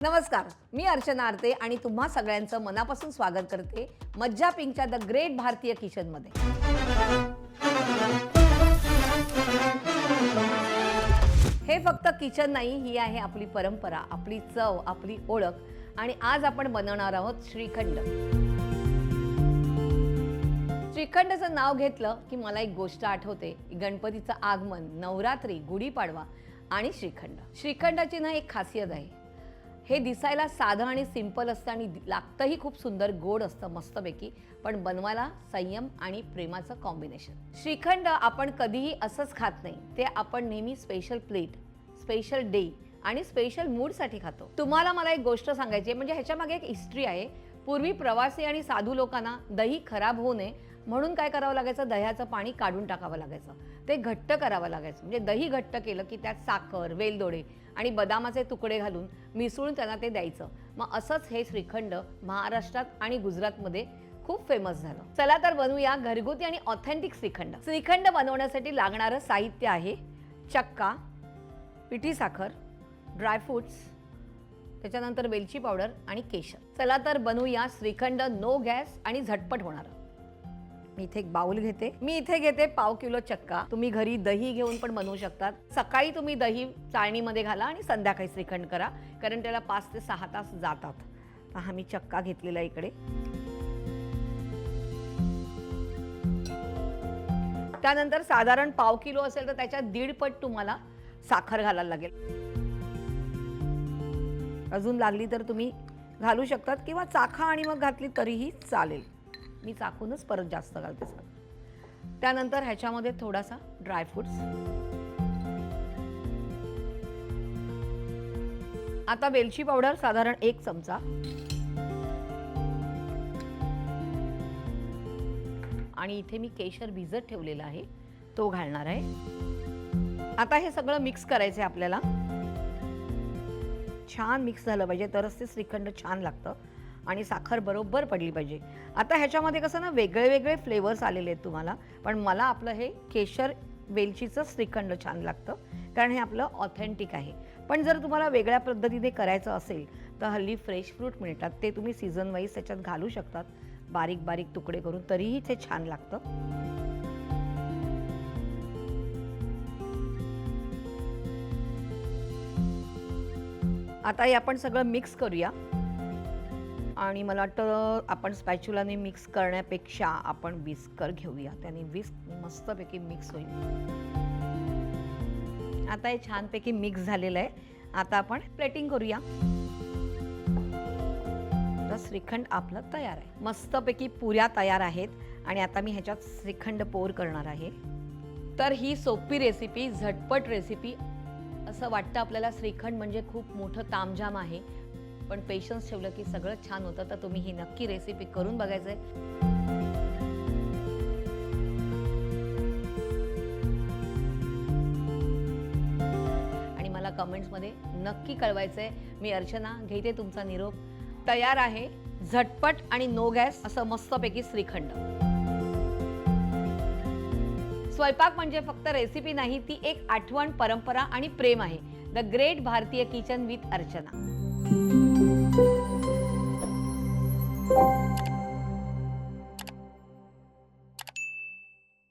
नमस्कार, मी अर्चना आरते आणि तुम्हा सगळ्यांचं मनापासून स्वागत करते मज्जा पिंकच्या द ग्रेट भारतीय किचनमध्ये। हे फक्त किचन नाही, ही आहे आपली परंपरा, आपली चव, आपली ओळख आणि आज आपण बनवणार आहोत श्रीखंड। श्रीखंडचं नाव घेतलं की मला एक गोष्ट आठवते, गणपतीचं आगमन, नवरात्री, गुढीपाडवा आणि श्रीखंड। श्रीखंडाची ना एक खासियत आहे, हे दिसायला साधं आणि सिंपल असतं आणि लागतंही खूप सुंदर, गोड असतं मस्तपैकी, पण बनवायला संयम आणि प्रेमाचं कॉम्बिनेशन। श्रीखंड आपण कधीही असंच खात नाही, ते आपण नेहमी स्पेशल प्लेट, स्पेशल डे आणि स्पेशल मूडसाठी खातो। तुम्हाला मला एक गोष्ट सांगायची आहे, म्हणजे ह्याच्या मागे एक हिस्ट्री आहे। पूर्वी प्रवासी आणि साधू लोकांना दही खराब होऊ नये म्हणून काय करावं लागायचं, दह्याचं पाणी काढून टाकावं लागायचं, ते घट्ट करावं लागायचं। म्हणजे दही घट्ट केलं की त्यात साखर, वेलदोडे आणि बदामाचे तुकडे घालून मिसळून त्यांना ते द्यायचं। मग असंच हे श्रीखंड महाराष्ट्रात आणि गुजरातमध्ये खूप फेमस झालं। चला तर बनवूया घरगुती आणि ऑथेंटिक श्रीखंड। श्रीखंड बनवण्यासाठी लागणारं साहित्य आहे चक्का, पिठी साखर, ड्रायफ्रुट्स, त्याच्यानंतर वेलची पावडर आणि केशर। चला तर बनवूया श्रीखंड, नो गॅस आणि झटपट होणार। मी इथे एक बाउल घेते, मी इथे घेते पाव किलो चक्का। तुम्ही घरी दही घेऊन पण बनवू शकतात। सकाळी तुम्ही दही चाळणीमध्ये घाला आणि संध्याकाळी श्रीखंड करा, कारण त्याला 5 ते 6 तास जातात। हा मी चक्का घेतलेला इकडे। त्यानंतर साधारण पाव किलो असेल तर त्याच्या 1.5 पट तुम्हाला साखर घालायला लागेल। अजून लागली तर तुम्ही घालू शकतात किंवा चाखा आणि मग घातली तरीही चालेल। मी चाकूनच परत जास्त घालते साखर। त्यानंतर ह्याच्यामध्ये थोडासा ड्रायफ्रुट्स। आता वेलची पावडर साधारण 1 चमचा आणि इथे मी केशर भिजत ठेवलेला आहे तो घालणार आहे। आता हे सगळं मिक्स करायचं आहे आपल्याला। छान मिक्स झालं पाहिजे तरच ते श्रीखंड छान लागतं आणि साखर बरोबर पडली पाहिजे। आता ह्याच्यामध्ये कसं ना वेगळे वेगळे फ्लेवर्स आलेले आहेत तुम्हाला, पण मला आपलं हे केशर वेलचीचं श्रीखंड छान लागतं, कारण हे आपलं ऑथेंटिक आहे। पण जर तुम्हाला वेगळ्या पद्धतीने करायचं असेल तर हल्ली फ्रेश फ्रूट मिळतात, ते तुम्ही सीझन वाईज त्याच्यात घालू शकतात, बारीक बारीक तुकडे करून, तरीही ते छान लागतं। आता हे आपण सगळं मिक्स करूया आणि मला वाटतं आपण स्पॅच्युलाने मिक्स करण्यापेक्षा आपण विस्कर घेऊया, त्याने विस्क मस्तपैकी मिक्स होईल। आता हे छानपैकी मिक्स झालेलं आहे। आता आपण प्लेटिंग करूया। तर श्रीखंड आपलं तयार आहे, मस्तपैकी पुऱ्या तयार आहेत आणि आता मी ह्याच्यात श्रीखंड पोर करणार आहे। तर ही सोपी रेसिपी, झटपट रेसिपी। असं वाटतं आपल्याला श्रीखंड म्हणजे खूप मोठं तामझाम आहे, पण पेशन्स ठेवलं की सगळं छान होतं। तर तुम्ही ही नक्की रेसिपी करून बघायचंय। आणि मला कमेंट्समध्ये नक्की कळवायचंय। मी अर्चना घेते तुमचा निरोप। तयार आहे झटपट आणि नो गॅस असं मस्तपैकी श्रीखंड। स्वयंपाक म्हणजे फक्त रेसिपी नाही, ती एक आठवण, परंपरा आणि प्रेम आहे। द ग्रेट भारतीय किचन विथ अर्चना।